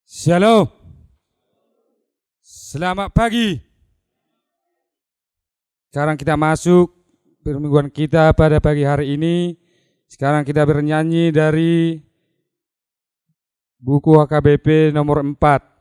Shalom. Selamat pagi. Sekarang kita masuk permingguan kita pada pagi hari ini. Sekarang kita bernyanyi dari buku HKBP nomor 4.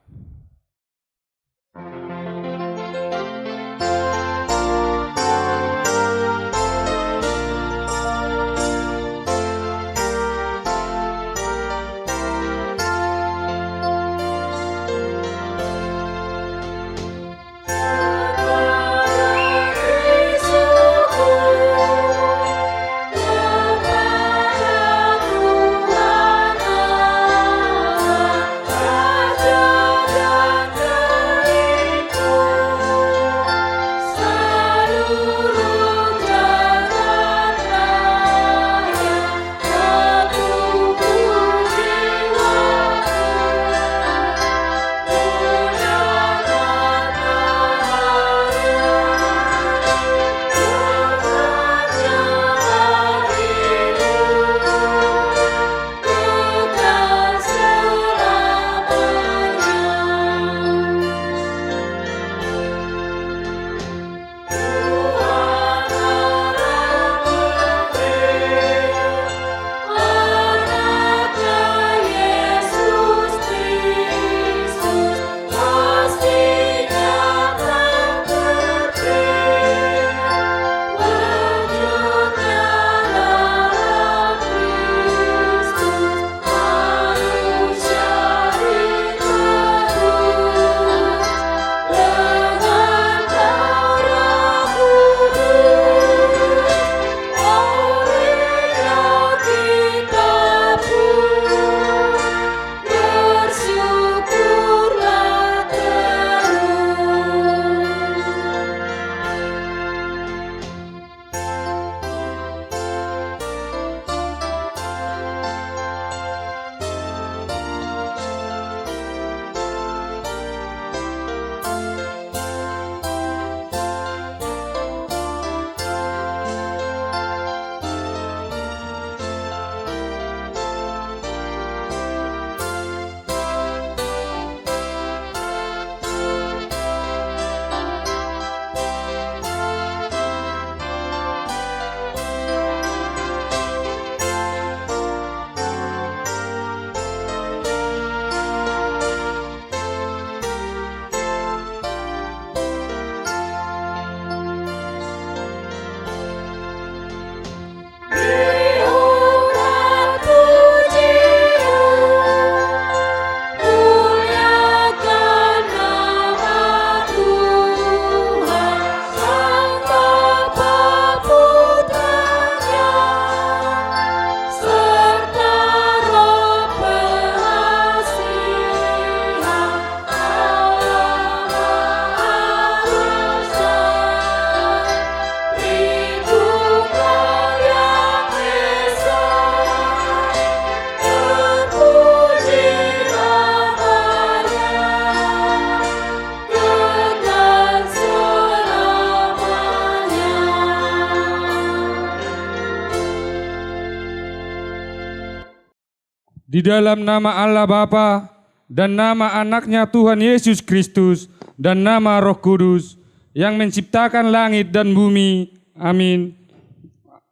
Di dalam nama Allah Bapa dan nama anaknya Tuhan Yesus Kristus dan nama Roh Kudus yang menciptakan langit dan bumi. Amin.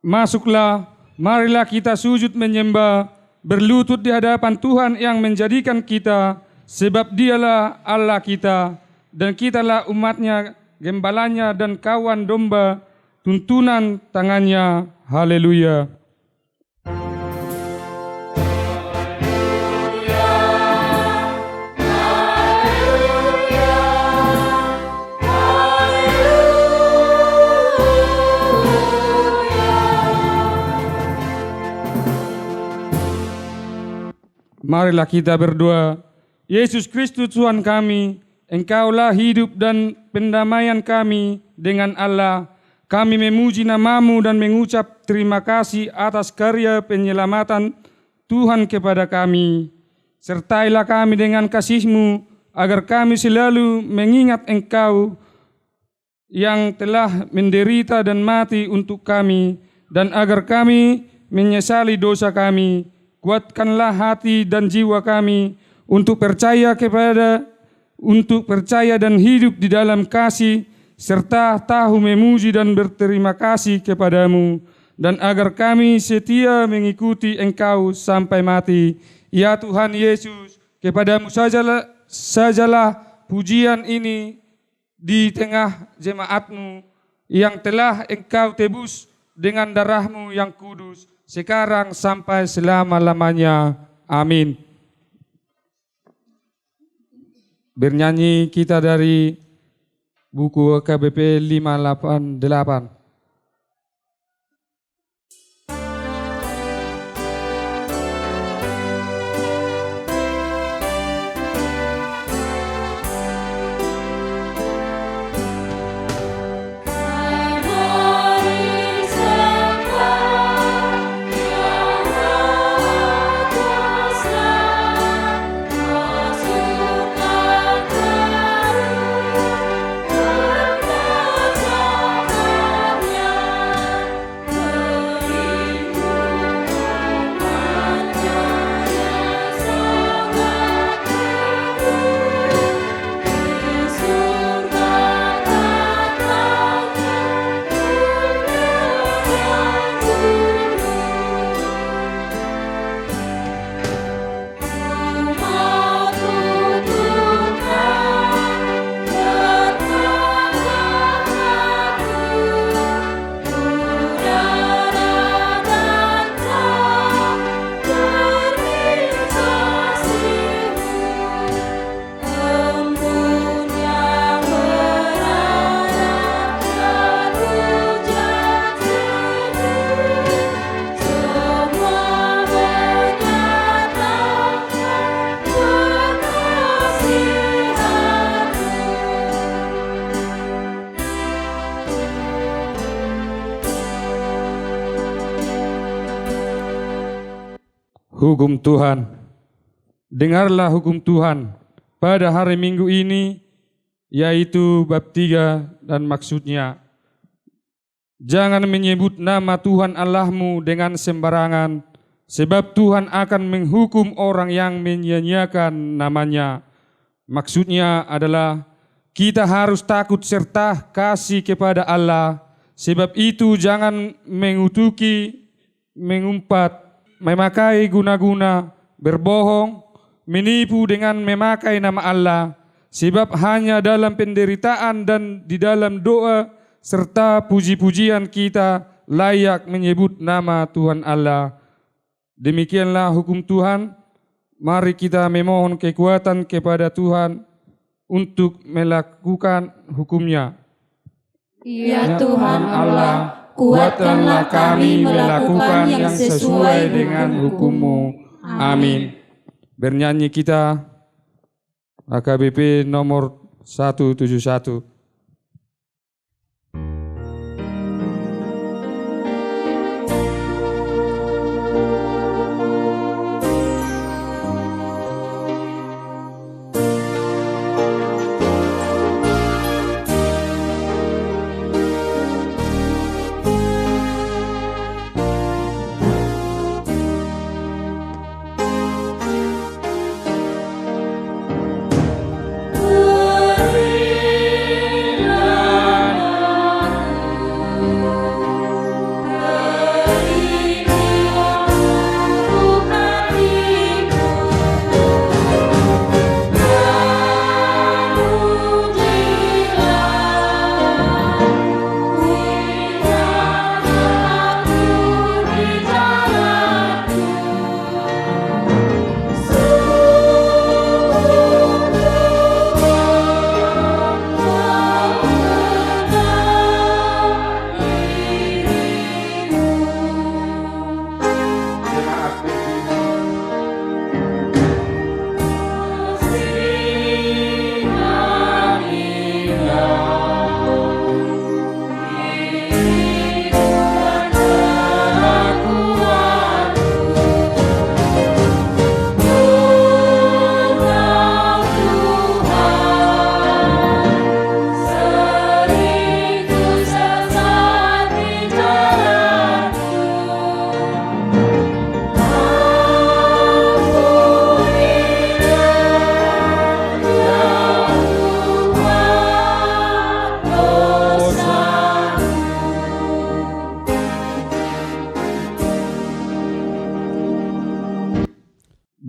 Masuklah, marilah kita sujud menyembah, berlutut di hadapan Tuhan yang menjadikan kita, sebab Dialah Allah kita dan kitalah umatnya, gembalanya dan kawan domba, tuntunan tangannya. Haleluya. Marilah kita berdoa. Yesus Kristus Tuhan kami, Engkaulah hidup dan pendamaian kami dengan Allah. Kami memuji nama-Mu dan mengucap terima kasih atas karya penyelamatan Tuhan kepada kami. Sertailah kami dengan kasih-Mu, agar kami selalu mengingat Engkau yang telah menderita dan mati untuk kami, dan agar kami menyesali dosa kami. Kuatkanlah hati dan jiwa kami untuk percaya dan hidup di dalam kasih, serta tahu memuji dan berterima kasih kepadamu, dan agar kami setia mengikuti Engkau sampai mati. Ya Tuhan Yesus, kepadamu sajalah pujian ini di tengah jemaatmu yang telah Engkau tebus dengan darahmu yang kudus, sekarang sampai selama-lamanya. Amin. Bernyanyi kita dari buku KBP 588. Hukum Tuhan. Dengarlah hukum Tuhan pada hari Minggu ini, yaitu bab 3 dan maksudnya. Jangan menyebut nama Tuhan Allahmu dengan sembarangan, sebab Tuhan akan menghukum orang yang menyia-nyiakan namanya. Maksudnya adalah kita harus takut serta kasih kepada Allah, sebab itu jangan mengutuki, mengumpat, memakai guna-guna, berbohong, menipu dengan memakai nama Allah, sebab hanya dalam penderitaan dan di dalam doa serta puji-pujian kita layak menyebut nama Tuhan Allah. Demikianlah hukum Tuhan. Mari kita memohon kekuatan kepada Tuhan untuk melakukan hukumnya. Ya Tuhan Allah, kuatkanlah kami melakukan yang sesuai dengan hukum-Mu. Amin. Bernyanyi kita AKBP nomor 171. Beri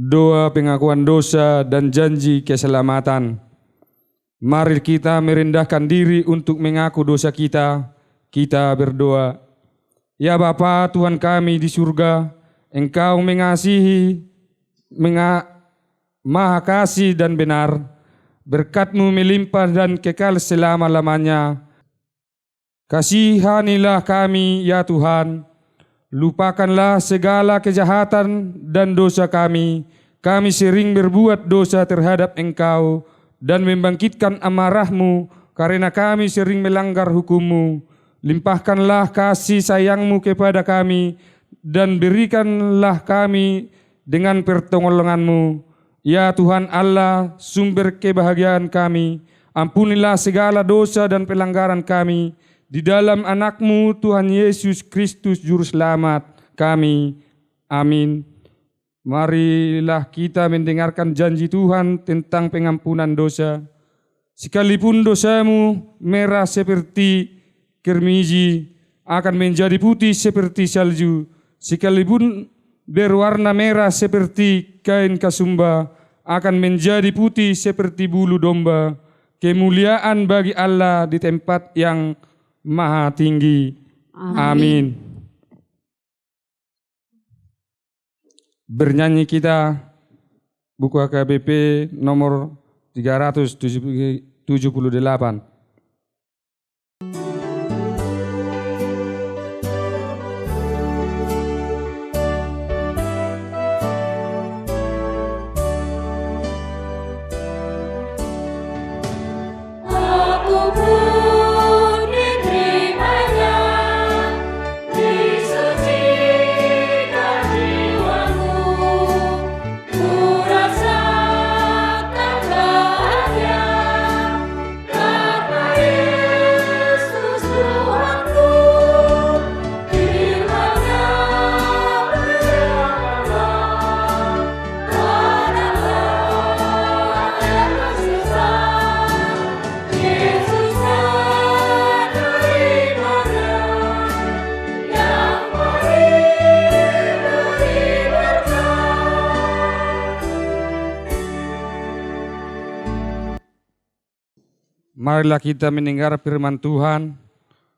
doa pengakuan dosa dan janji keselamatan. Mari kita merendahkan diri untuk mengaku dosa kita. Kita berdoa. Ya Bapa Tuhan kami di surga, Engkau mengasihi, maha kasih dan benar. Berkat-Mu melimpah dan kekal selama-lamanya. Kasihanilah kami ya Tuhan. Lupakanlah segala kejahatan dan dosa kami. Kami sering berbuat dosa terhadap Engkau dan membangkitkan amarah-Mu karena kami sering melanggar hukum-Mu. Limpahkanlah kasih sayang-Mu kepada kami dan berikanlah kami dengan pertolongan-Mu. Ya Tuhan Allah, sumber kebahagiaan kami, ampunilah segala dosa dan pelanggaran kami. Di dalam anak-Mu Tuhan Yesus Kristus Juru Selamat kami. Amin. Marilah kita mendengarkan janji Tuhan tentang pengampunan dosa. Sekalipun dosamu merah seperti kermiji, akan menjadi putih seperti salju. Sekalipun berwarna merah seperti kain kasumba, akan menjadi putih seperti bulu domba. Kemuliaan bagi Allah di tempat yang Maha tinggi. Amin. Bernyanyi kita buku HKBP nomor 378. Marilah kita mendengar firman Tuhan,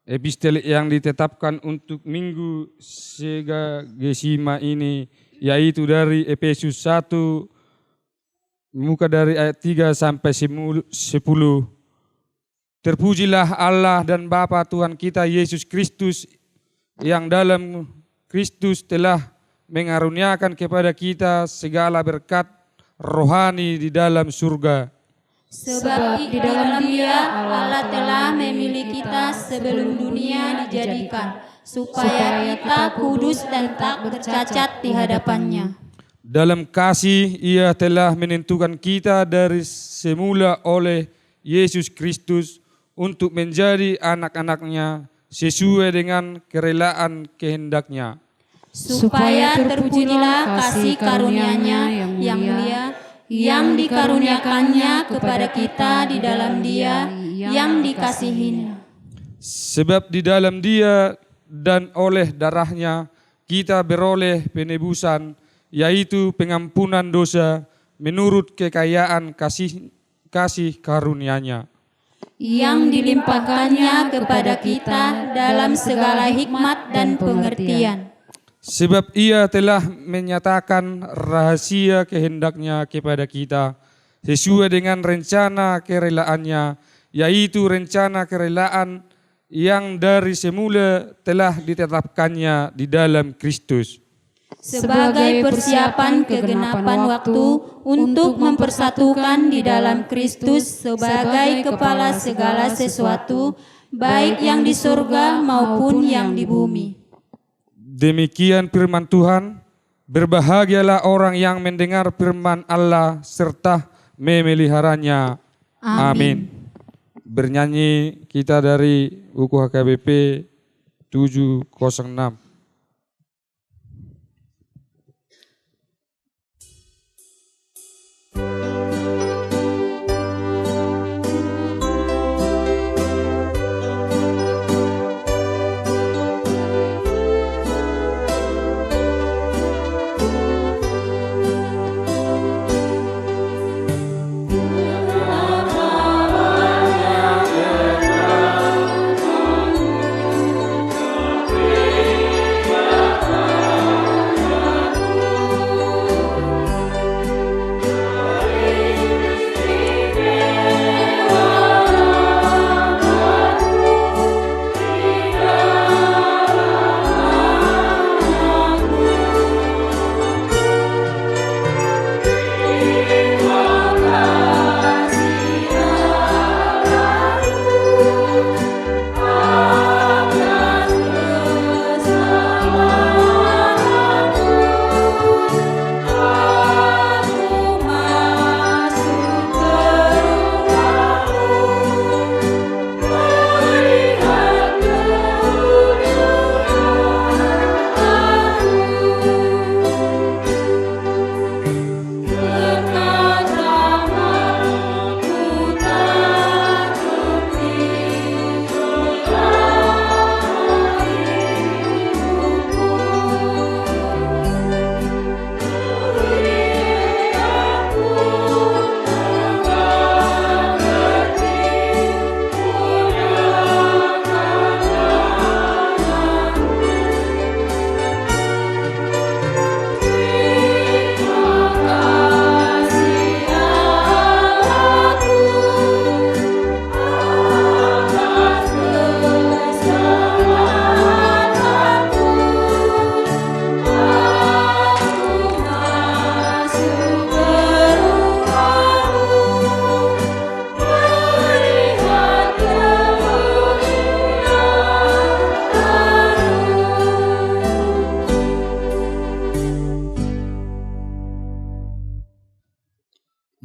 epistel yang ditetapkan untuk minggu Segagesima ini, yaitu dari Efesus 1, muka dari ayat 3 sampai 10. Terpujilah Allah dan Bapa Tuhan kita Yesus Kristus, yang dalam Kristus telah mengaruniakan kepada kita segala berkat rohani di dalam surga. Sebab di dalam Dia Allah telah memilih kita sebelum dunia dijadikan, supaya kita kudus dan tak bercacat di hadapan-Nya. Dalam kasih Ia telah menentukan kita dari semula oleh Yesus Kristus untuk menjadi anak-anak-Nya sesuai dengan kerelaan kehendak-Nya. Supaya terpujilah kasih karunia-Nya yang mulia, yang dikaruniakannya kepada kita di dalam Dia yang dikasihinya. Sebab di dalam Dia dan oleh darah-Nya kita beroleh penebusan, yaitu pengampunan dosa menurut kekayaan kasih karunia-Nya, yang dilimpahkannya kepada kita dalam segala hikmat dan pengertian. Sebab Ia telah menyatakan rahasia kehendak-Nya kepada kita sesuai dengan rencana kerelaan-Nya, yaitu rencana kerelaan yang dari semula telah ditetapkannya di dalam Kristus. Sebagai persiapan kegenapan waktu untuk mempersatukan di dalam Kristus sebagai kepala segala sesuatu, baik yang di surga maupun yang di bumi. Demikian firman Tuhan. Berbahagialah orang yang mendengar firman Allah serta memeliharanya. Amin. Bernyanyi kita dari buku HKBP 706.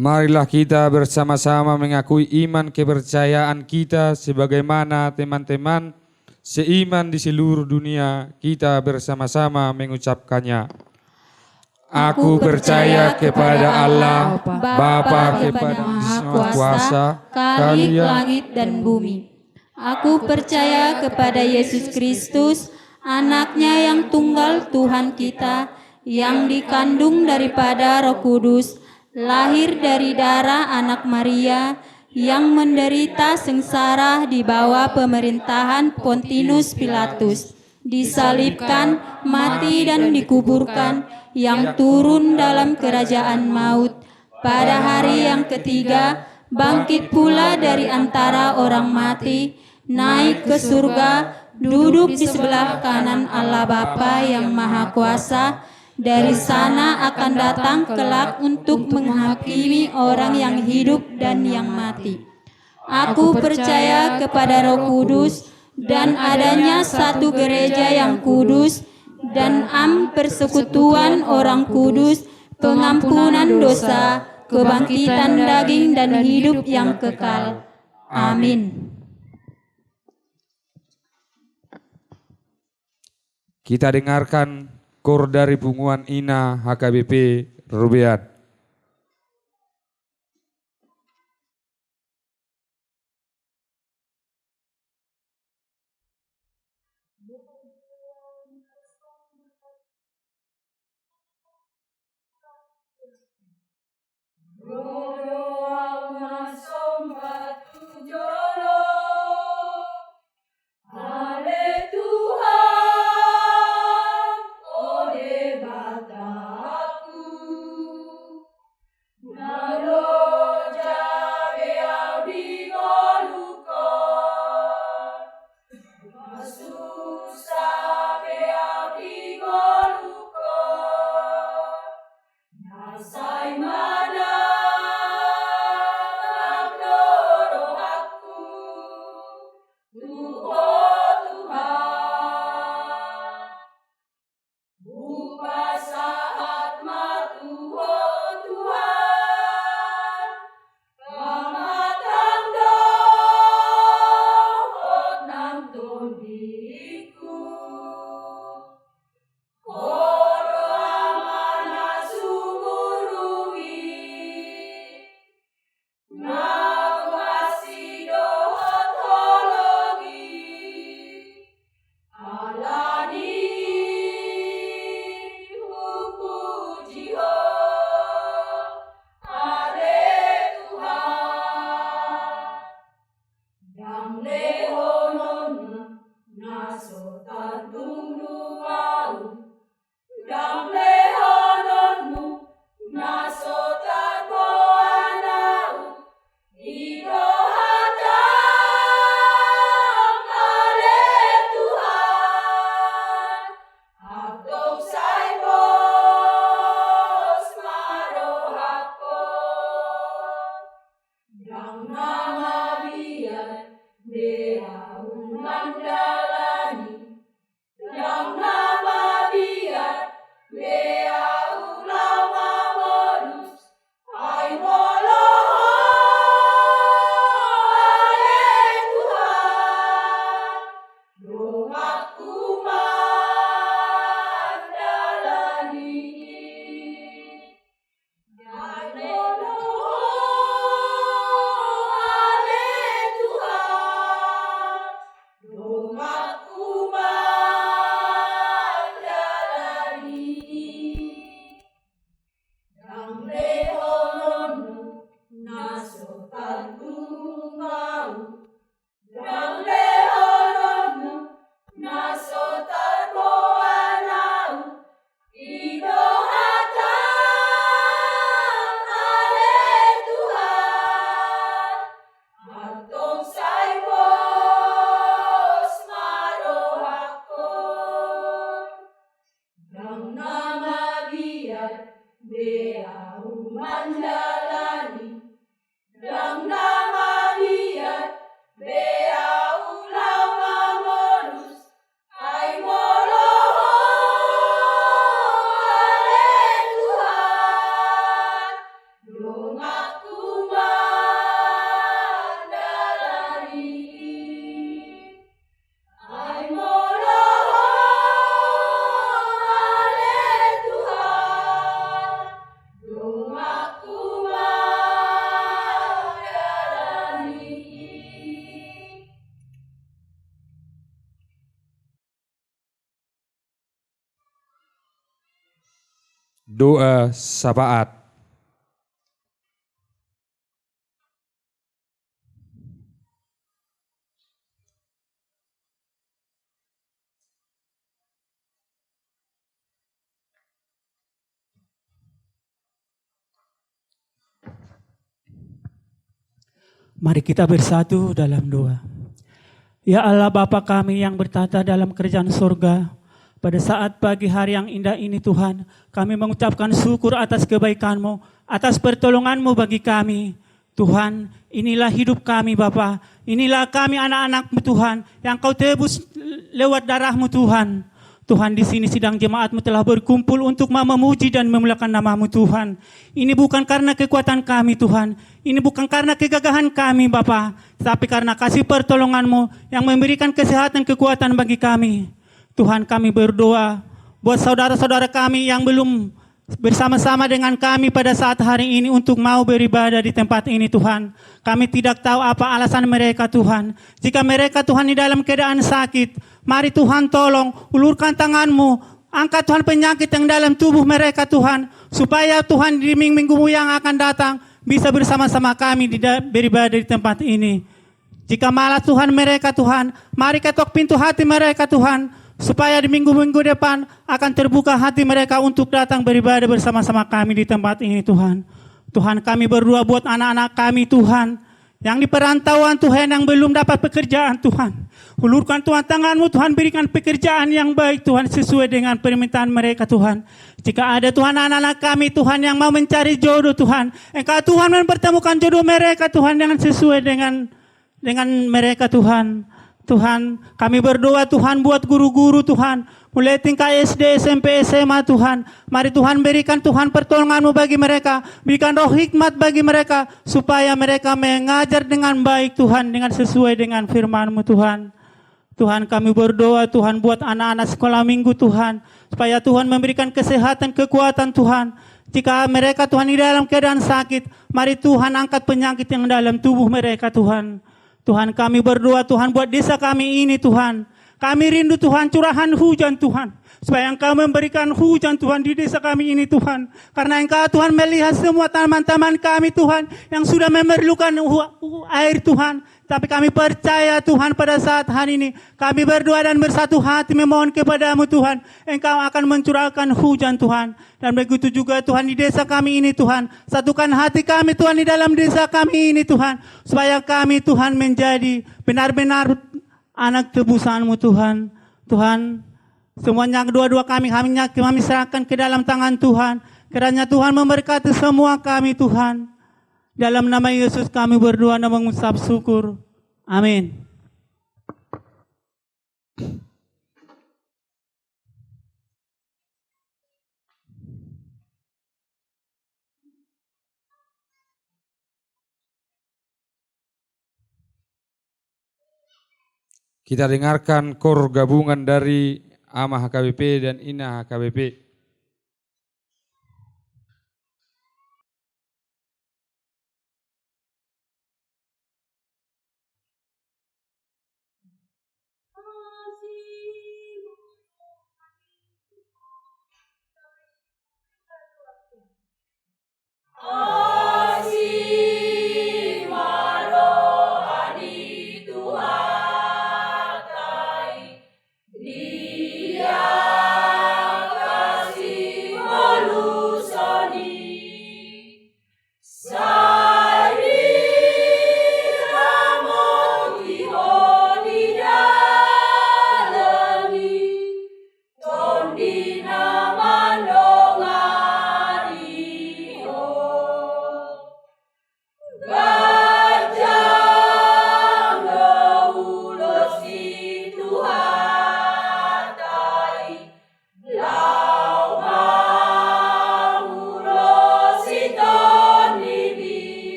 Marilah kita bersama-sama mengakui iman kepercayaan kita sebagaimana teman-teman seiman di seluruh dunia kita bersama-sama mengucapkannya. Aku percaya kepada Allah, Bapa kepada Maha Kuasa, Khalik langit dan bumi. Aku percaya kepada Yesus Kristus, anaknya yang tunggal Tuhan kita, yang dikandung daripada Roh Kudus, lahir dari darah anak Maria, yang menderita sengsara di bawah pemerintahan Pontius Pilatus, disalibkan, mati dan dikuburkan, yang turun dalam kerajaan maut, pada hari yang ketiga bangkit pula dari antara orang mati, naik ke surga, duduk di sebelah kanan Allah Bapa yang Maha Kuasa. Dari sana akan datang kelak untuk menghakimi orang yang hidup dan yang mati. Aku percaya kepada Roh Kudus dan adanya satu gereja yang kudus, dan persekutuan orang kudus, pengampunan dosa, kebangkitan daging dan hidup yang kekal. Amin. Kita dengarkan kor dari Punguan Ina HKBP Rubean. Doa syafaat. Mari kita bersatu dalam doa. Ya Allah Bapa kami yang bertata dalam kerajaan surga, pada saat pagi hari yang indah ini Tuhan, kami mengucapkan syukur atas kebaikan-Mu, atas pertolongan-Mu bagi kami. Tuhan, inilah hidup kami Bapa, inilah kami anak-anak-Mu Tuhan, yang Kau tebus lewat darah-Mu Tuhan. Tuhan, di sini sidang jemaat-Mu telah berkumpul untuk memuji dan memuliakan nama-Mu Tuhan. Ini bukan karena kekuatan kami Tuhan, ini bukan karena kegagahan kami Bapa, tapi karena kasih pertolongan-Mu yang memberikan kesehatan kekuatan bagi kami. Tuhan, kami berdoa buat saudara-saudara kami yang belum bersama-sama dengan kami pada saat hari ini untuk mau beribadah di tempat ini Tuhan. Kami tidak tahu apa alasan mereka Tuhan. Jika mereka Tuhan di dalam keadaan sakit, mari Tuhan tolong ulurkan tangan-Mu, angkat Tuhan penyakit yang dalam tubuh mereka Tuhan, supaya Tuhan di minggu-minggu yang akan datang bisa bersama-sama kami beribadah di tempat ini. Jika malas Tuhan mereka Tuhan, mari ketok pintu hati mereka Tuhan, supaya di minggu-minggu depan akan terbuka hati mereka untuk datang beribadah bersama-sama kami di tempat ini Tuhan. Tuhan, kami berdoa buat anak-anak kami Tuhan, yang di perantauan Tuhan, yang belum dapat pekerjaan Tuhan. Ulurkan Tuhan tangan-Mu Tuhan, berikan pekerjaan yang baik Tuhan, sesuai dengan permintaan mereka Tuhan. Jika ada Tuhan anak-anak kami Tuhan yang mau mencari jodoh Tuhan, Engkau Tuhan mempertemukan jodoh mereka Tuhan dengan sesuai dengan mereka Tuhan. Tuhan, kami berdoa Tuhan buat guru-guru Tuhan, mulai tingkat SD, SMP, SMA Tuhan. Mari Tuhan berikan Tuhan pertolongan-Mu bagi mereka, berikan roh hikmat bagi mereka, supaya mereka mengajar dengan baik Tuhan, dengan sesuai dengan firman-Mu Tuhan. Tuhan, kami berdoa Tuhan buat anak-anak sekolah minggu Tuhan, supaya Tuhan memberikan kesehatan, kekuatan Tuhan. Jika mereka Tuhan di dalam keadaan sakit, mari Tuhan angkat penyakit yang dalam tubuh mereka Tuhan. Tuhan, kami berdoa Tuhan buat desa kami ini Tuhan. Kami rindu Tuhan curahan hujan Tuhan, supaya Engkau memberikan hujan Tuhan di desa kami ini Tuhan. Karena Engkau Tuhan melihat semua taman-taman kami Tuhan yang sudah memerlukan air Tuhan. Tapi kami percaya Tuhan pada saat hari ini kami berdoa dan bersatu hati memohon kepada-Mu Tuhan. Engkau akan mencurahkan hujan Tuhan. Dan begitu juga Tuhan di desa kami ini Tuhan. Satukan hati kami Tuhan di dalam desa kami ini Tuhan. Supaya kami Tuhan menjadi benar-benar anak tebusan-Mu Tuhan. Tuhan, semuanya kedua-dua kami serahkan ke dalam tangan Tuhan. Kiranya Tuhan memberkati semua kami Tuhan. Dalam nama Yesus kami berdoa dan mengucap syukur. Amin. Kita dengarkan kor gabungan dari AMA HKBP dan INA HKBP.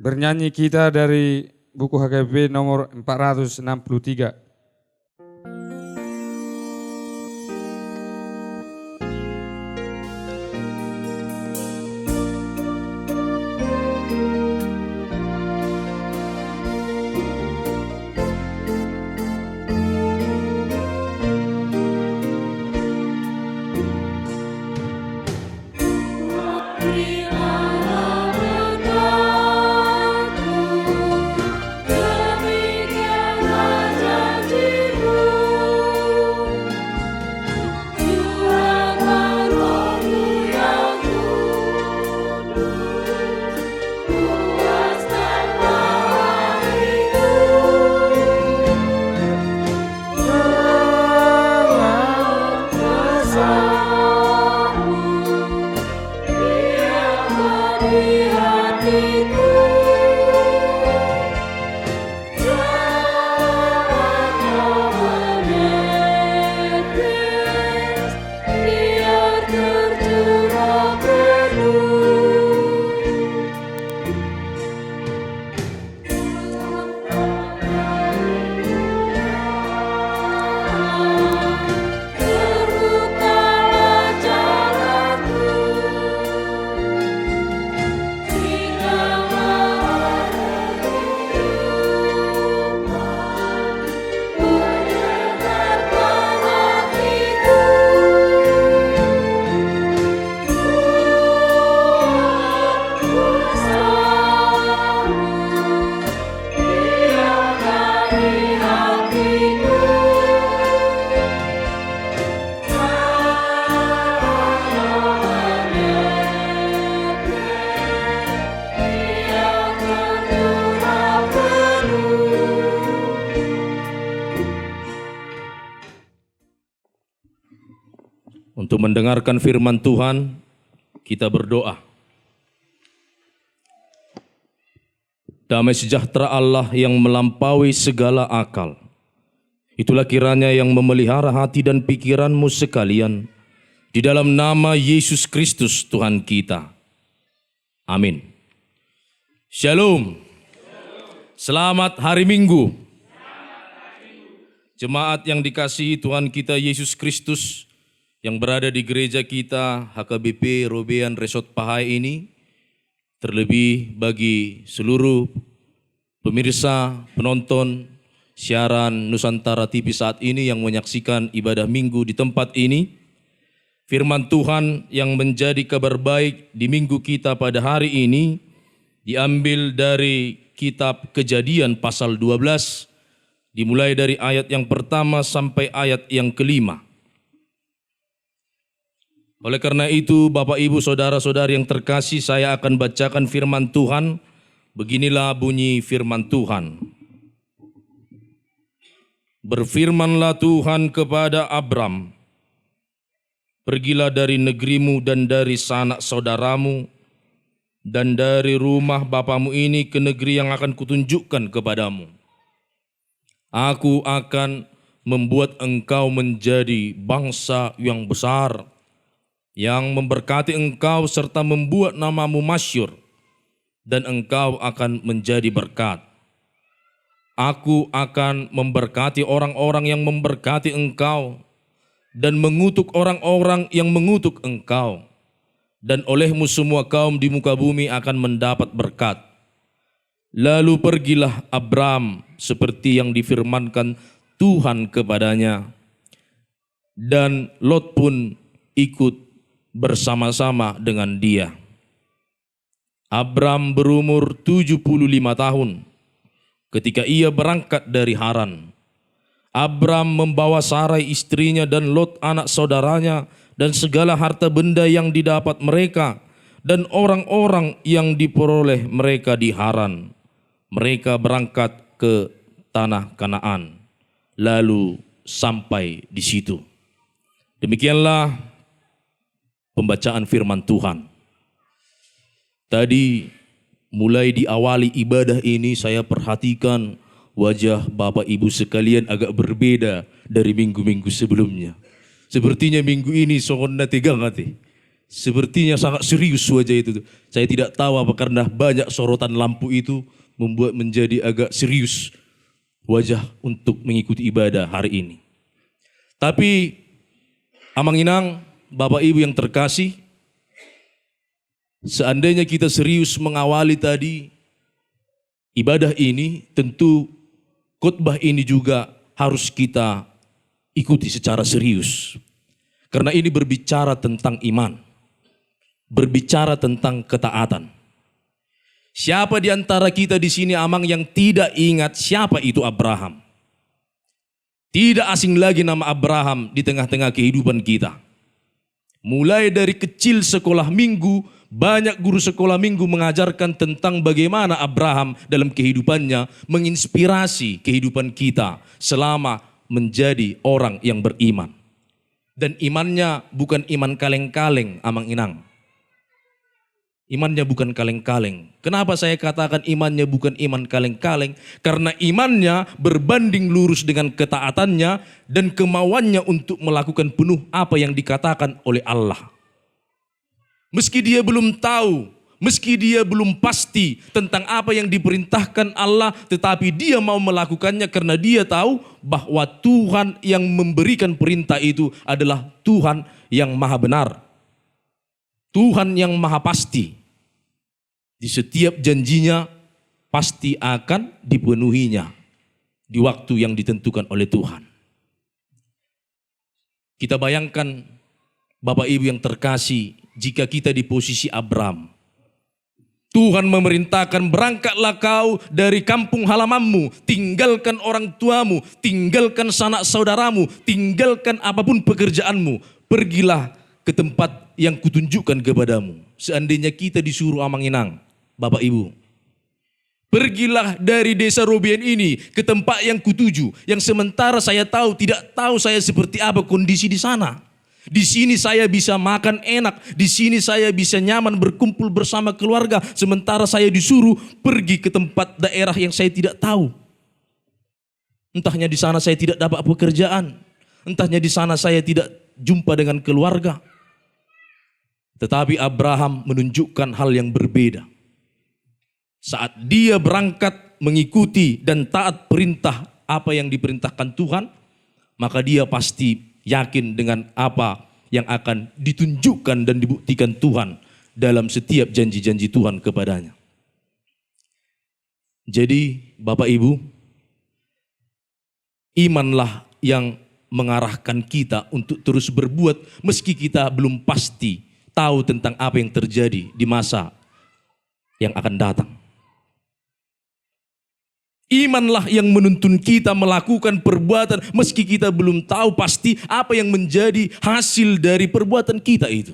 Bernyanyi kita dari buku HKBP nomor 463. Untuk mendengarkan firman Tuhan, kita berdoa. Damai sejahtera Allah yang melampaui segala akal, itulah kiranya yang memelihara hati dan pikiranmu sekalian, di dalam nama Yesus Kristus Tuhan kita. Amin. Shalom. Selamat hari Minggu. Jemaat yang dikasihi Tuhan kita Yesus Kristus, yang berada di gereja kita HKBP Robean Resort Pahai ini, terlebih bagi seluruh pemirsa, penonton siaran Nusantara TV saat ini yang menyaksikan ibadah minggu di tempat ini. Firman Tuhan yang menjadi kabar baik di minggu kita pada hari ini diambil dari kitab Kejadian pasal 12, dimulai dari ayat yang pertama sampai ayat yang kelima. Oleh karena itu, Bapak, Ibu, Saudara-saudari yang terkasih, saya akan bacakan firman Tuhan. Beginilah bunyi firman Tuhan. Berfirmanlah Tuhan kepada Abram, pergilah dari negerimu dan dari sanak saudaramu dan dari rumah bapamu ini ke negeri yang akan kutunjukkan kepadamu. Aku akan membuat engkau menjadi bangsa yang besar, yang memberkati engkau serta membuat namamu masyhur, dan engkau akan menjadi berkat. Aku akan memberkati orang-orang yang memberkati engkau, dan mengutuk orang-orang yang mengutuk engkau. Dan olehmu semua kaum di muka bumi akan mendapat berkat. Lalu pergilah Abram seperti yang difirmankan Tuhan kepadanya. Dan Lot pun ikut bersama-sama dengan dia. Abram berumur 75 tahun ketika ia berangkat dari Haran. Abram membawa Sarai istrinya dan Lot anak saudaranya dan segala harta benda yang didapat mereka dan orang-orang yang diperoleh mereka di Haran. Mereka berangkat ke tanah Kanaan, lalu sampai di situ. Demikianlah pembacaan firman Tuhan. Tadi mulai diawali ibadah ini saya perhatikan wajah Bapak Ibu sekalian agak berbeda dari minggu-minggu sebelumnya. Sepertinya minggu ini sokonna tegang hati. Sepertinya sangat serius wajah itu. Saya tidak tahu apa karena banyak sorotan lampu itu membuat menjadi agak serius wajah untuk mengikuti ibadah hari ini. Tapi Amang Inang, Bapak Ibu yang terkasih, seandainya kita serius mengawali tadi ibadah ini, tentu khotbah ini juga harus kita ikuti secara serius. Karena ini berbicara tentang iman, berbicara tentang ketaatan. Siapa di antara kita di sini Amang yang tidak ingat siapa itu Abraham? Tidak asing lagi nama Abraham di tengah-tengah kehidupan kita. Mulai dari kecil sekolah minggu, banyak guru sekolah minggu mengajarkan tentang bagaimana Abraham dalam kehidupannya menginspirasi kehidupan kita selama menjadi orang yang beriman. Dan imannya bukan iman kaleng-kaleng, Amang Inang. Imannya bukan kaleng-kaleng. Kenapa saya katakan imannya bukan iman kaleng-kaleng? Karena imannya berbanding lurus dengan ketaatannya dan kemauannya untuk melakukan penuh apa yang dikatakan oleh Allah. Meski dia belum tahu, meski dia belum pasti tentang apa yang diperintahkan Allah, tetapi dia mau melakukannya karena dia tahu bahwa Tuhan yang memberikan perintah itu adalah Tuhan yang maha benar. Tuhan yang maha pasti. Di setiap janjinya pasti akan dipenuhinya di waktu yang ditentukan oleh Tuhan. Kita bayangkan Bapak Ibu yang terkasih, jika kita di posisi Abram. Tuhan memerintahkan, berangkatlah kau dari kampung halamanmu, tinggalkan orang tuamu, tinggalkan sanak saudaramu, tinggalkan apapun pekerjaanmu, pergilah ke tempat yang kutunjukkan kepadamu. Seandainya kita disuruh Amang Inang, Bapak Ibu, pergilah dari desa Robian ini ke tempat yang kutuju, yang sementara saya tahu, tidak tahu saya seperti apa kondisi di sana. Di sini saya bisa makan enak, di sini saya bisa nyaman berkumpul bersama keluarga, sementara saya disuruh pergi ke tempat daerah yang saya tidak tahu. Entahnya di sana saya tidak dapat pekerjaan, entahnya di sana saya tidak jumpa dengan keluarga. Tetapi Abraham menunjukkan hal yang berbeda. Saat dia berangkat mengikuti dan taat perintah apa yang diperintahkan Tuhan, maka dia pasti yakin dengan apa yang akan ditunjukkan dan dibuktikan Tuhan dalam setiap janji-janji Tuhan kepadanya. Jadi Bapak Ibu, Imanlah yang mengarahkan kita untuk terus berbuat meski kita belum pasti tahu tentang apa yang terjadi di masa yang akan datang. Imanlah yang menuntun kita melakukan perbuatan meski kita belum tahu pasti apa yang menjadi hasil dari perbuatan kita itu.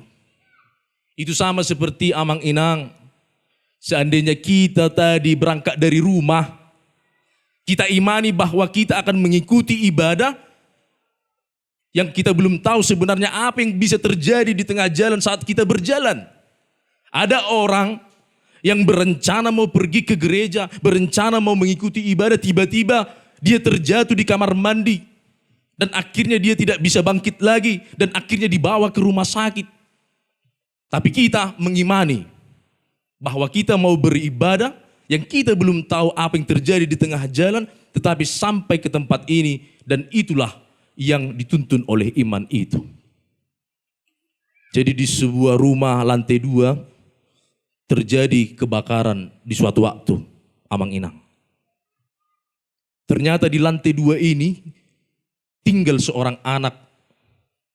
Itu sama seperti Amang Inang. Seandainya kita tadi berangkat dari rumah, kita imani bahwa kita akan mengikuti ibadah yang kita belum tahu sebenarnya apa yang bisa terjadi di tengah jalan saat kita berjalan. Ada orang yang berencana mau pergi ke gereja, berencana mau mengikuti ibadah, tiba-tiba dia terjatuh di kamar mandi. Dan akhirnya dia tidak bisa bangkit lagi, dan akhirnya dibawa ke rumah sakit. Tapi kita mengimani bahwa kita mau beribadah yang kita belum tahu apa yang terjadi di tengah jalan, tetapi sampai ke tempat ini, dan itulah yang dituntun oleh iman itu. Jadi di sebuah rumah lantai 2 terjadi kebakaran di suatu waktu, Amang Inang. Ternyata di lantai 2 ini tinggal seorang anak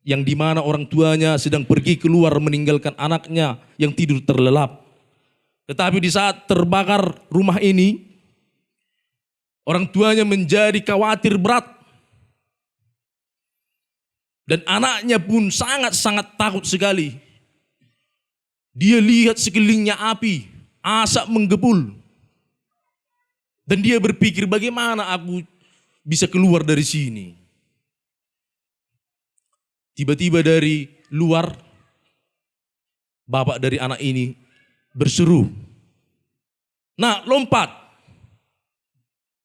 yang dimana orang tuanya sedang pergi keluar meninggalkan anaknya yang tidur terlelap. Tetapi di saat terbakar rumah ini, orang tuanya menjadi khawatir berat. Dan anaknya pun sangat-sangat takut sekali. Dia lihat sekelilingnya api, asap menggepul. Dan dia berpikir, bagaimana aku bisa keluar dari sini? Tiba-tiba dari luar, bapak dari anak ini berseru, "Nak, lompat,"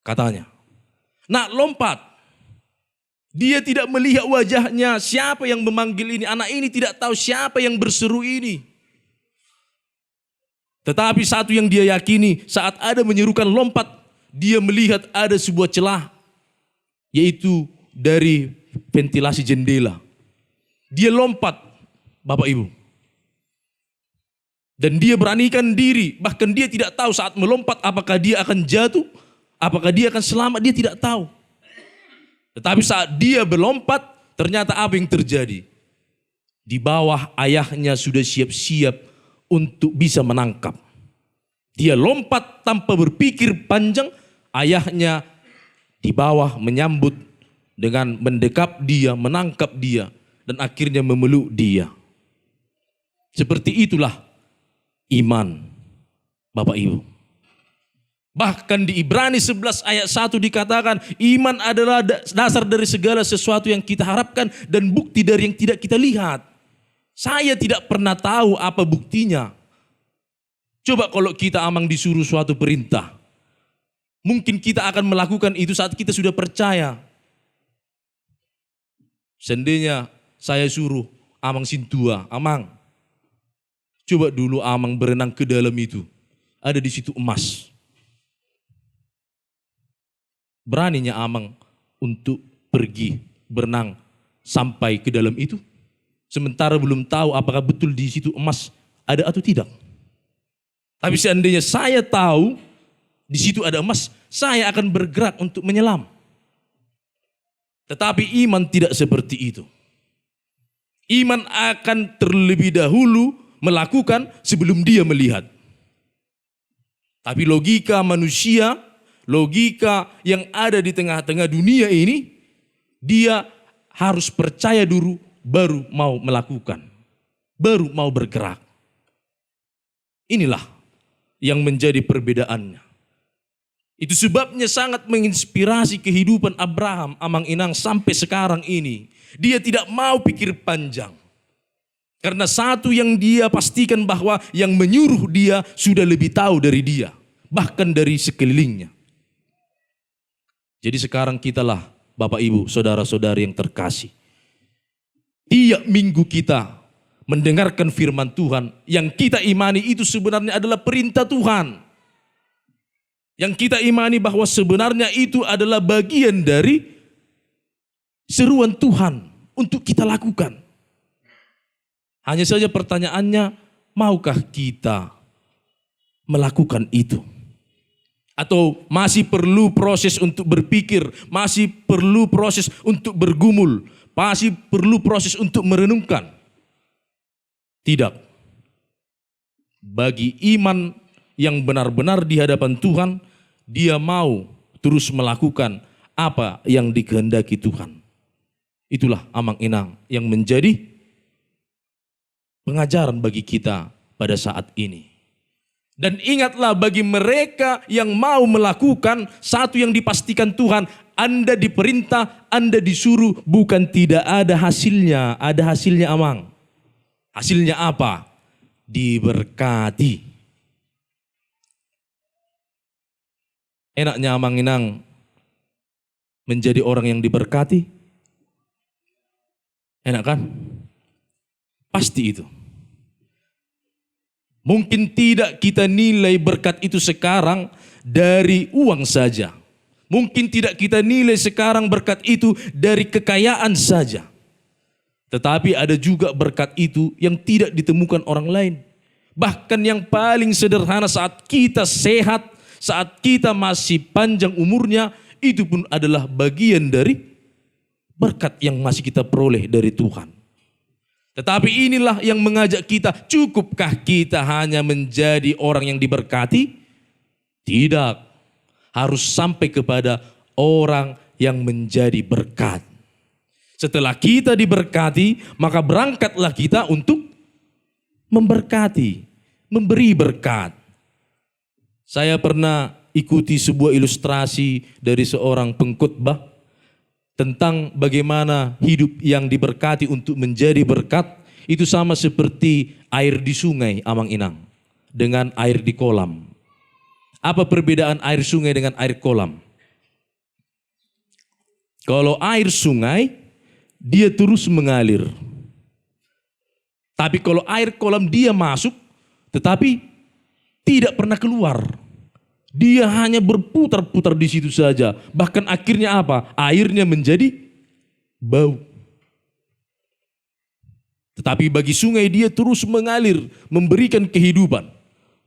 katanya. "Nak, lompat." Dia tidak melihat wajahnya, siapa yang memanggil ini. Anak ini tidak tahu siapa yang berseru ini. Tetapi satu yang dia yakini, saat ada menyerukan lompat, dia melihat ada sebuah celah, yaitu dari ventilasi jendela. Dia lompat, Bapak Ibu. Dan dia beranikan diri, bahkan dia tidak tahu saat melompat apakah dia akan jatuh, apakah dia akan selamat, dia tidak tahu. Tetapi saat dia berlompat, ternyata apa yang terjadi? Di bawah ayahnya sudah siap-siap untuk bisa menangkap. Dia lompat tanpa berpikir panjang, ayahnya di bawah menyambut dengan mendekap dia, menangkap dia, dan akhirnya memeluk dia. Seperti itulah iman, Bapak Ibu. Bahkan di Ibrani 11 ayat 1 dikatakan, iman adalah dasar dari segala sesuatu yang kita harapkan dan bukti dari yang tidak kita lihat. Saya tidak pernah tahu apa buktinya. Coba kalau kita Amang disuruh suatu perintah, mungkin kita akan melakukan itu saat kita sudah percaya. Seandainya saya suruh Amang Sintua, Amang, coba dulu Amang berenang ke dalam itu. Ada di situ emas. Beraninya Amang untuk pergi berenang sampai ke dalam itu? Sementara belum tahu apakah betul di situ emas ada atau tidak. Tapi seandainya saya tahu di situ ada emas, saya akan bergerak untuk menyelam. Tetapi iman tidak seperti itu. Iman akan terlebih dahulu melakukan sebelum dia melihat. Tapi logika manusia, logika yang ada di tengah-tengah dunia ini, dia harus percaya dulu baru mau melakukan, baru mau bergerak. Inilah yang menjadi perbedaannya. Itu sebabnya sangat menginspirasi kehidupan Abraham, Amang Inang sampai sekarang ini. Dia tidak mau pikir panjang. Karena satu yang dia pastikan bahwa yang menyuruh dia sudah lebih tahu dari dia, bahkan dari sekelilingnya. Jadi sekarang kitalah Bapak Ibu, saudara-saudari yang terkasih. Tiap minggu kita mendengarkan firman Tuhan, yang kita imani itu sebenarnya adalah perintah Tuhan. Yang kita imani bahwa sebenarnya itu adalah bagian dari seruan Tuhan untuk kita lakukan. Hanya saja pertanyaannya, maukah kita melakukan itu? Atau masih perlu proses untuk berpikir, masih perlu proses untuk bergumul, masih perlu proses untuk merenungkan? Tidak. Bagi iman yang benar-benar di hadapan Tuhan, dia mau terus melakukan apa yang dikehendaki Tuhan. Itulah amang inang yang menjadi pengajaran bagi kita pada saat ini. Dan ingatlah, bagi mereka yang mau melakukan satu yang dipastikan Tuhan, Anda diperintah, Anda disuruh, bukan tidak ada hasilnya, ada hasilnya amang. Hasilnya apa? Diberkati. Enaknya amang inang menjadi orang yang diberkati? Enak kan? Pasti itu. Mungkin tidak kita nilai berkat itu sekarang dari uang saja. Mungkin tidak kita nilai sekarang berkat itu dari kekayaan saja. Tetapi ada juga berkat itu yang tidak ditemukan orang lain. Bahkan yang paling sederhana, saat kita sehat, saat kita masih panjang umurnya, itu pun adalah bagian dari berkat yang masih kita peroleh dari Tuhan. Tetapi inilah yang mengajak kita, cukupkah kita hanya menjadi orang yang diberkati? Tidak, harus sampai kepada orang yang menjadi berkat. Setelah kita diberkati, maka berangkatlah kita untuk memberkati, memberi berkat. Saya pernah ikuti sebuah ilustrasi dari seorang pengkhotbah tentang bagaimana hidup yang diberkati untuk menjadi berkat itu sama seperti air di sungai amang inang dengan air di kolam. Apa perbedaan air sungai dengan air kolam? Kalau air sungai, dia terus mengalir. Tapi kalau air kolam, dia masuk tetapi tidak pernah keluar. Dia hanya berputar-putar di situ saja. Bahkan akhirnya apa? Airnya menjadi bau. Tetapi bagi sungai, dia terus mengalir, memberikan kehidupan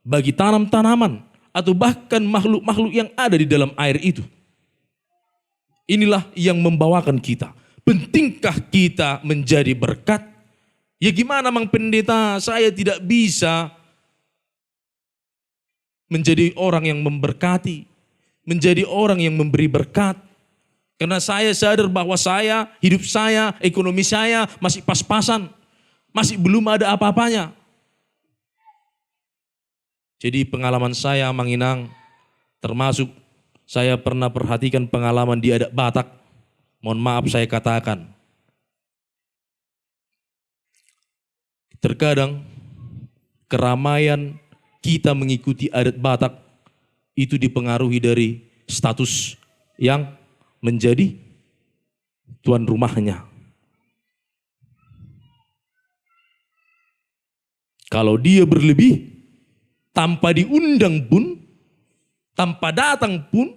bagi tanam-tanaman atau bahkan makhluk-makhluk yang ada di dalam air itu. Inilah yang membawakan kita. Pentingkah kita menjadi berkat? Ya gimana Mang Pendeta, saya tidak bisa menjadi orang yang memberkati, menjadi orang yang memberi berkat. Karena saya sadar bahwa saya, hidup saya, ekonomi saya masih pas-pasan, masih belum ada apa-apanya. Jadi pengalaman saya Mang Inang, termasuk saya pernah perhatikan pengalaman di adat Batak. Mohon maaf saya katakan. Terkadang keramaian kita mengikuti adat Batak itu dipengaruhi dari status yang menjadi tuan rumahnya. Kalau dia berlebih, tanpa diundang pun, tanpa datang pun,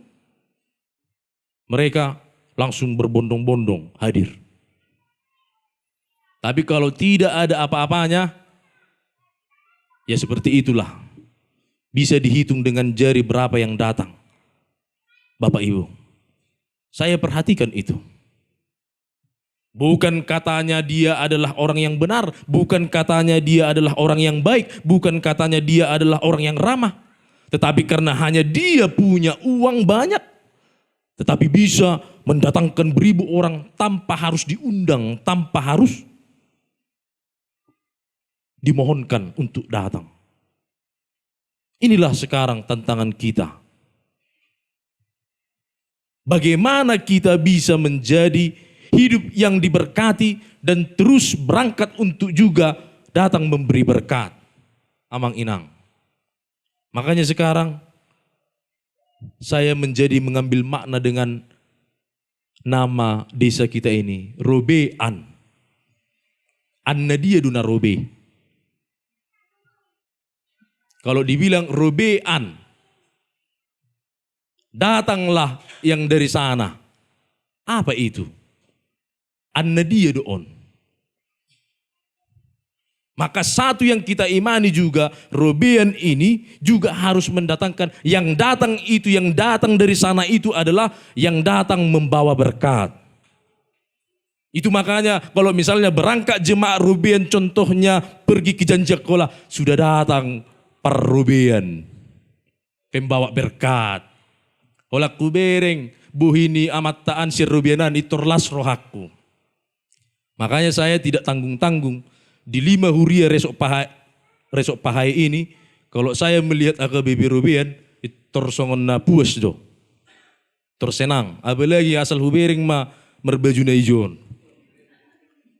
mereka langsung berbondong-bondong hadir. Tapi kalau tidak ada apa-apanya, ya seperti itulah. Bisa dihitung dengan jari berapa yang datang. Bapak Ibu, saya perhatikan itu. Bukan katanya dia adalah orang yang benar, bukan katanya dia adalah orang yang baik, bukan katanya dia adalah orang yang ramah. Tetapi karena hanya dia punya uang banyak, tetapi bisa mendatangkan beribu orang tanpa harus diundang, tanpa harus dimohonkan untuk datang. Inilah sekarang tantangan kita. Bagaimana kita bisa menjadi hidup yang diberkati dan terus berangkat untuk juga datang memberi berkat. Amang Inang. Makanya sekarang saya menjadi mengambil makna dengan nama desa kita ini, Robean. Anna dia duna Robe. Kalau dibilang Robean, datanglah yang dari sana. Apa itu? Anna dia doon. Maka satu yang kita imani juga, Ruben ini juga harus mendatangkan, yang datang dari sana itu adalah yang datang membawa berkat. Itu makanya kalau misalnya berangkat jemaat Ruben, contohnya pergi ke Janjakola, sudah datang per Ruben, pembawa berkat. Olah kubereng, buhini amat taan si Rubenan iturlas rohaku. Makanya saya tidak tanggung-tanggung. Di 5 huria resok pahai ini, kalau saya melihat AKBP Ruben, itu tersongon na puas do. Tersenang. Apalagi asal hubering merbaju na hijau.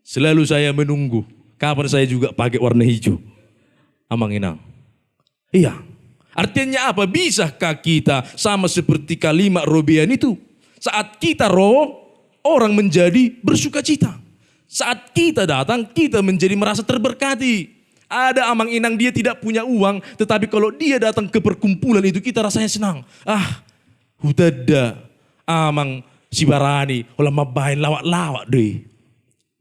Selalu saya menunggu, kapan saya juga pakai warna hijau. Amang inang. Iya. Artinya apa? Bisakah kita sama seperti kalimat Ruben itu? Saat kita orang menjadi bersuka cita. Saat kita datang, kita menjadi merasa terberkati. Ada amang inang dia tidak punya uang, tetapi kalau dia datang ke perkumpulan itu kita rasanya senang. Hudada amang sibarani, olah mabahin lawak-lawak deh.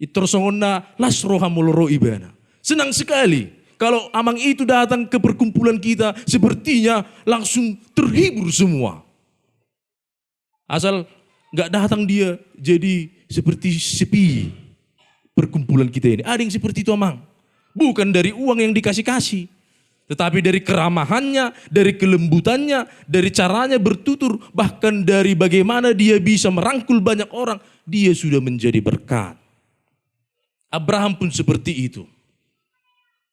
Itu songonna lasroha muloro ibana. Senang sekali. Kalau amang itu datang ke perkumpulan kita, sepertinya langsung terhibur semua. Asal nggak datang dia jadi seperti sepi. Perkumpulan kita ini. Ada yang seperti itu amang. Bukan dari uang yang dikasih-kasih. Tetapi dari keramahannya, dari kelembutannya, dari caranya bertutur. Bahkan dari bagaimana dia bisa merangkul banyak orang. Dia sudah menjadi berkat. Abraham pun seperti itu.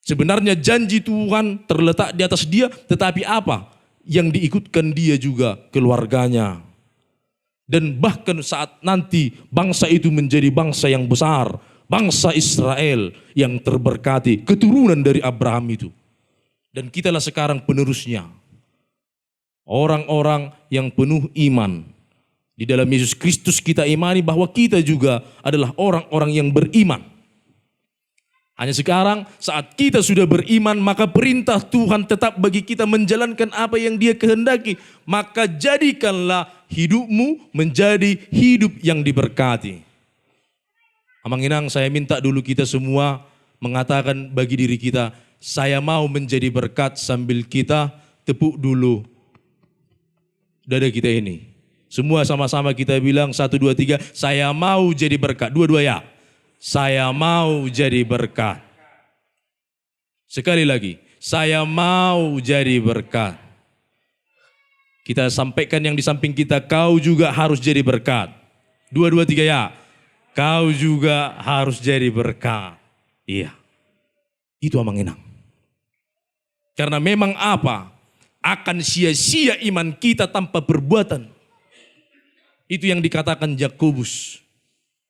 Sebenarnya janji Tuhan terletak di atas dia. Tetapi apa? Yang diikutkan dia juga keluarganya. Dan bahkan saat nanti bangsa itu menjadi bangsa yang besar. Bangsa Israel yang terberkati, keturunan dari Abraham itu. Dan kitalah sekarang penerusnya. Orang-orang yang penuh iman. Di dalam Yesus Kristus kita imani bahwa kita juga adalah orang-orang yang beriman. Hanya sekarang saat kita sudah beriman, maka perintah Tuhan tetap bagi kita menjalankan apa yang Dia kehendaki. Maka jadikanlah hidupmu menjadi hidup yang diberkati. Amang inang, saya minta dulu kita semua mengatakan bagi diri kita, saya mau menjadi berkat, sambil kita tepuk dulu dada kita ini. Semua sama-sama kita bilang 1, 2, 3, saya mau jadi berkat. 2, 2 ya. Saya mau jadi berkat. Sekali lagi, saya mau jadi berkat. Kita sampaikan yang di samping kita, kau juga harus jadi berkat. 2, 2, 3 ya. Kau juga harus jadi berkat. Iya. Itu amang inang. Karena memang apa? Akan sia-sia iman kita tanpa perbuatan. Itu yang dikatakan Yakobus.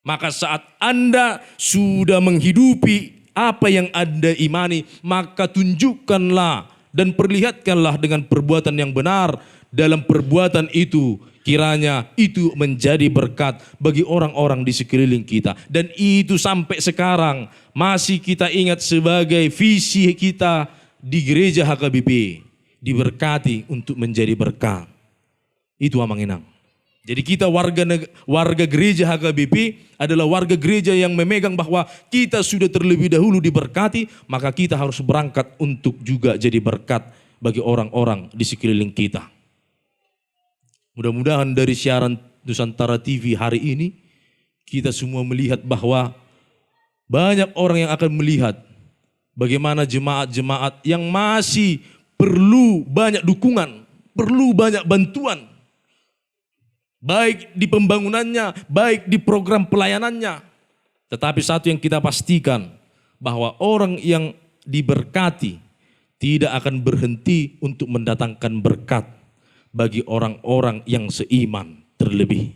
Maka saat Anda sudah menghidupi apa yang Anda imani, maka tunjukkanlah dan perlihatkanlah dengan perbuatan yang benar. Dalam perbuatan itu, kiranya itu menjadi berkat bagi orang-orang di sekeliling kita. Dan itu sampai sekarang masih kita ingat sebagai visi kita di gereja HKBP. Diberkati untuk menjadi berkat. Itu amang inang. Jadi kita warga gereja HKBP adalah warga gereja yang memegang bahwa kita sudah terlebih dahulu diberkati, maka kita harus berangkat untuk juga jadi berkat bagi orang-orang di sekeliling kita. Mudah-mudahan dari siaran Nusantara TV hari ini, kita semua melihat bahwa banyak orang yang akan melihat bagaimana jemaat-jemaat yang masih perlu banyak dukungan, perlu banyak bantuan. Baik di pembangunannya, baik di program pelayanannya. Tetapi satu yang kita pastikan, bahwa orang yang diberkati tidak akan berhenti untuk mendatangkan berkat bagi orang-orang yang seiman terlebih.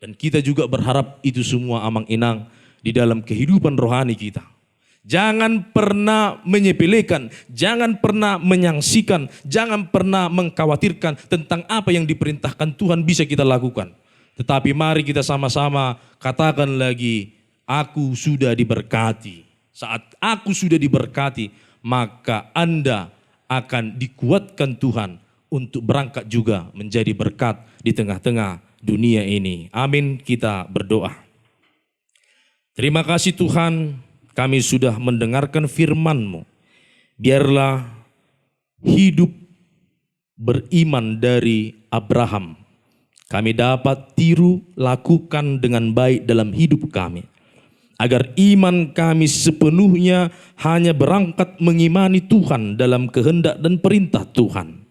Dan kita juga berharap itu semua amang inang di dalam kehidupan rohani kita. Jangan pernah menyepelekan, jangan pernah menyaksikan, jangan pernah mengkhawatirkan tentang apa yang diperintahkan Tuhan bisa kita lakukan. Tetapi mari kita sama-sama katakan lagi, aku sudah diberkati. Saat aku sudah diberkati, maka Anda akan dikuatkan Tuhan untuk berangkat juga menjadi berkat di tengah-tengah dunia ini. Amin, kita berdoa. Terima kasih Tuhan, kami sudah mendengarkan firman-Mu. Biarlah hidup beriman dari Abraham kami dapat tiru lakukan dengan baik dalam hidup kami. Agar iman kami sepenuhnya hanya berangkat mengimani Tuhan dalam kehendak dan perintah Tuhan.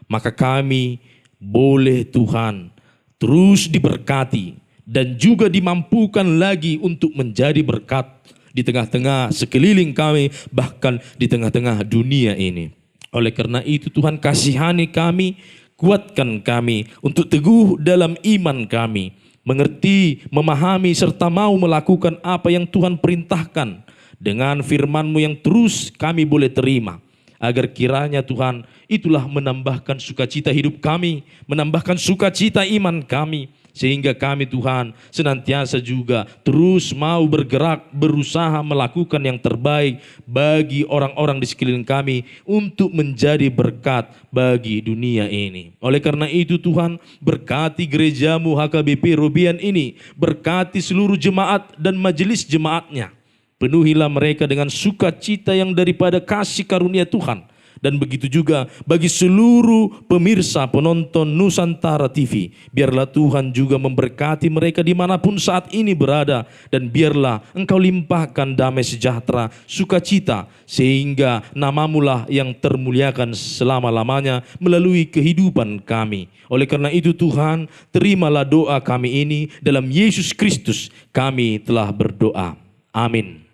Maka kami boleh Tuhan terus diberkati dan juga dimampukan lagi untuk menjadi berkat di tengah-tengah sekeliling kami, bahkan di tengah-tengah dunia ini. Oleh karena itu Tuhan kasihani kami, kuatkan kami untuk teguh dalam iman kami, mengerti, memahami serta mau melakukan apa yang Tuhan perintahkan dengan firman-Mu yang terus kami boleh terima. Agar kiranya Tuhan itulah menambahkan sukacita hidup kami, menambahkan sukacita iman kami, sehingga kami Tuhan senantiasa juga terus mau bergerak, berusaha melakukan yang terbaik bagi orang-orang di sekeliling kami untuk menjadi berkat bagi dunia ini. Oleh karena itu Tuhan, berkati gereja-Mu HKBP Robian ini, berkati seluruh jemaat dan majelis jemaatnya. Penuhilah mereka dengan sukacita yang daripada kasih karunia Tuhan. Dan begitu juga bagi seluruh pemirsa penonton Nusantara TV. Biarlah Tuhan juga memberkati mereka dimanapun saat ini berada. Dan biarlah Engkau limpahkan damai sejahtera, sukacita. Sehingga nama-Mu lah yang termuliakan selama-lamanya melalui kehidupan kami. Oleh karena itu Tuhan, terimalah doa kami ini. Dalam Yesus Kristus kami telah berdoa. Amin.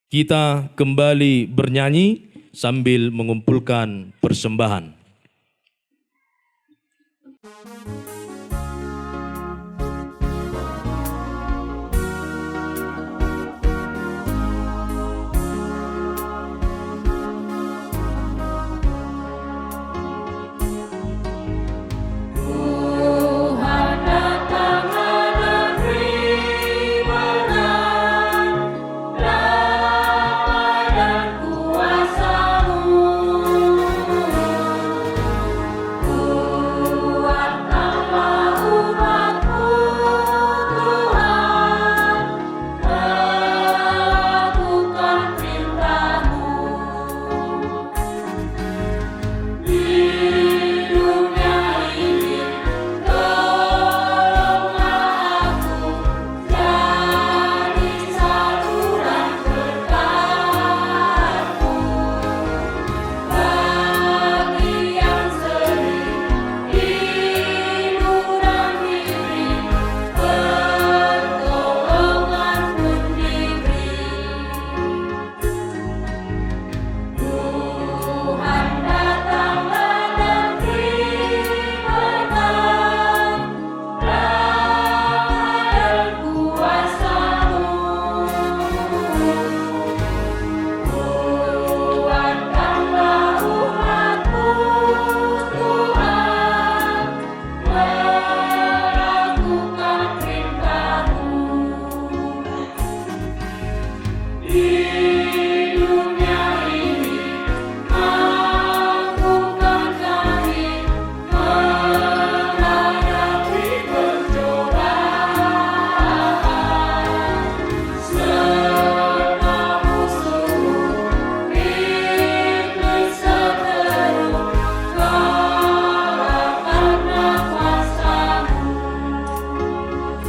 Kita kembali bernyanyi sambil mengumpulkan persembahan.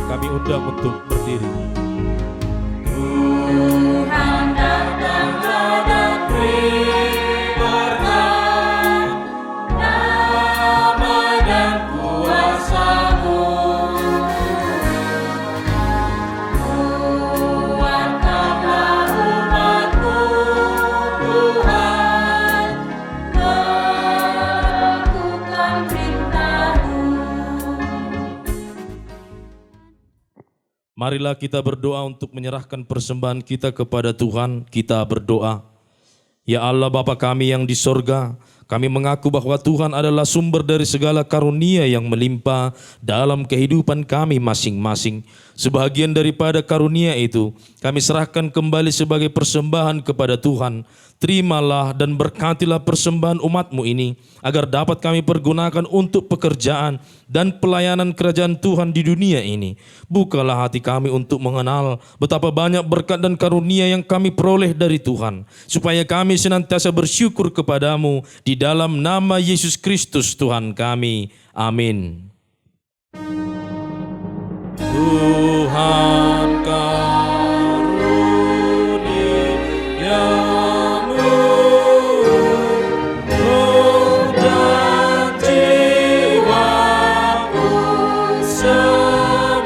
Kami undang untuk berdiri. Tuhan datanglah dan beri berkat, damai dan kuasa-Mu. Kuatkanlah umat-Mu, Tuhan, melakukan perintah-Mu. Marilah kita berdoa untuk menyerahkan persembahan kita kepada Tuhan. Kita berdoa. Ya Allah Bapa kami yang di sorga, Kami mengaku bahwa Tuhan adalah sumber dari segala karunia yang melimpah dalam kehidupan kami masing-masing. Sebahagian daripada karunia itu kami serahkan kembali sebagai persembahan kepada Tuhan. Terimalah dan berkatilah persembahan umat-Mu ini, agar dapat kami pergunakan untuk pekerjaan dan pelayanan kerajaan Tuhan di dunia ini. Bukalah hati kami untuk mengenal betapa banyak berkat dan karunia yang kami peroleh dari Tuhan, supaya kami senantiasa bersyukur kepadamu di dalam nama Yesus Kristus Tuhan kami. Amin. Tuhan karuniamu, roh dan jiwaku semua,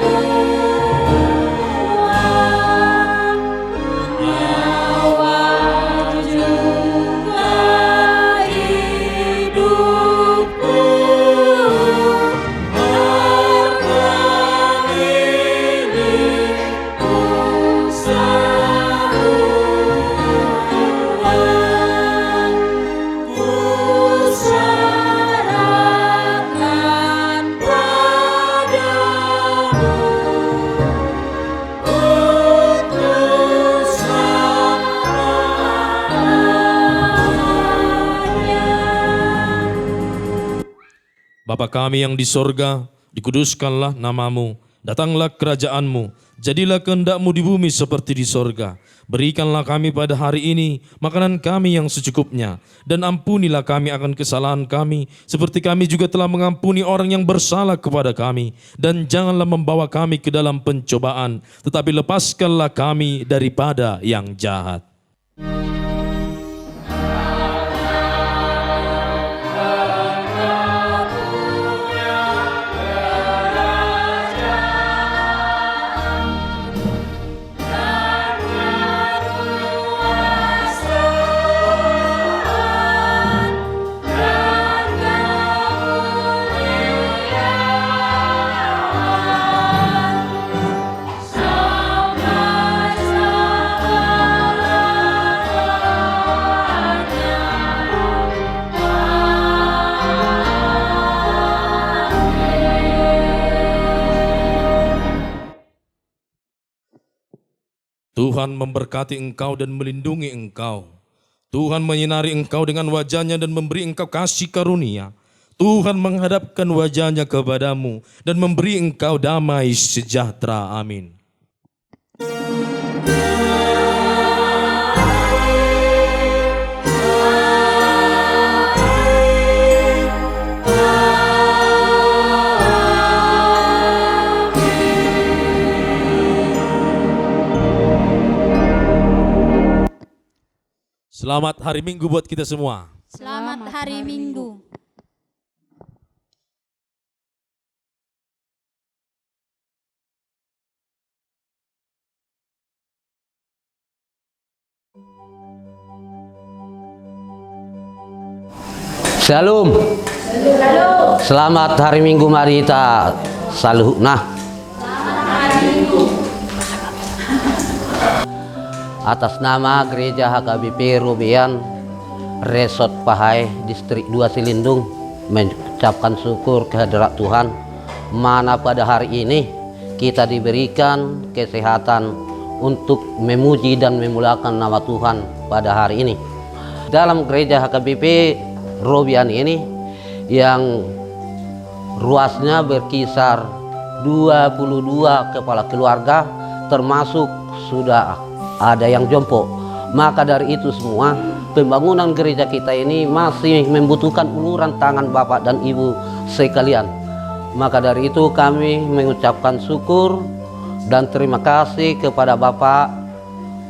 nyawa juga hidupku, Bapa kami yang di sorga, dikuduskanlah namamu, datanglah kerajaanmu, jadilah kehendak-Mu di bumi seperti di sorga. Berikanlah kami pada hari ini makanan kami yang secukupnya, dan ampunilah kami akan kesalahan kami, seperti kami juga telah mengampuni orang yang bersalah kepada kami. Dan janganlah membawa kami ke dalam pencobaan, tetapi lepaskanlah kami daripada yang jahat. Tuhan memberkati engkau dan melindungi engkau. Tuhan menyinari engkau dengan wajah-Nya dan memberi engkau kasih karunia. Tuhan menghadapkan wajah-Nya kepadamu dan memberi engkau damai sejahtera. Amin. Selamat hari Minggu buat kita semua. Selamat hari Minggu. Shalom. Selamat hari Minggu, mari kita saluhna. Atas nama Gereja HKBP Robian Resort Pahai Distrik 2 Silindung mengucapkan syukur kehadirat Tuhan, mana pada hari ini kita diberikan kesehatan untuk memuji dan memuliakan nama Tuhan pada hari ini. Dalam Gereja HKBP Robian ini yang ruasnya berkisar 22 kepala keluarga, termasuk sudah ada yang jompo. Maka dari itu semua, pembangunan gereja kita ini masih membutuhkan uluran tangan Bapak dan Ibu sekalian. Maka dari itu kami mengucapkan syukur dan terima kasih kepada Bapak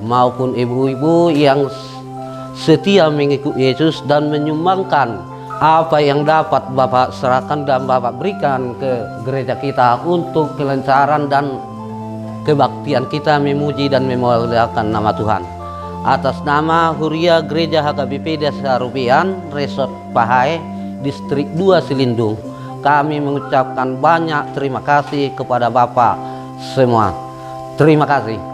maupun ibu-ibu yang setia mengikuti Yesus dan menyumbangkan apa yang dapat Bapak serahkan dan Bapak berikan ke gereja kita untuk kelancaran dan kebaktian kita memuji dan memuliakan nama Tuhan. Atas nama Huria Gereja HKBP Desa Robian Resort Pahai Distrik 2 Silindung, kami mengucapkan banyak terima kasih kepada Bapak semua. Terima kasih.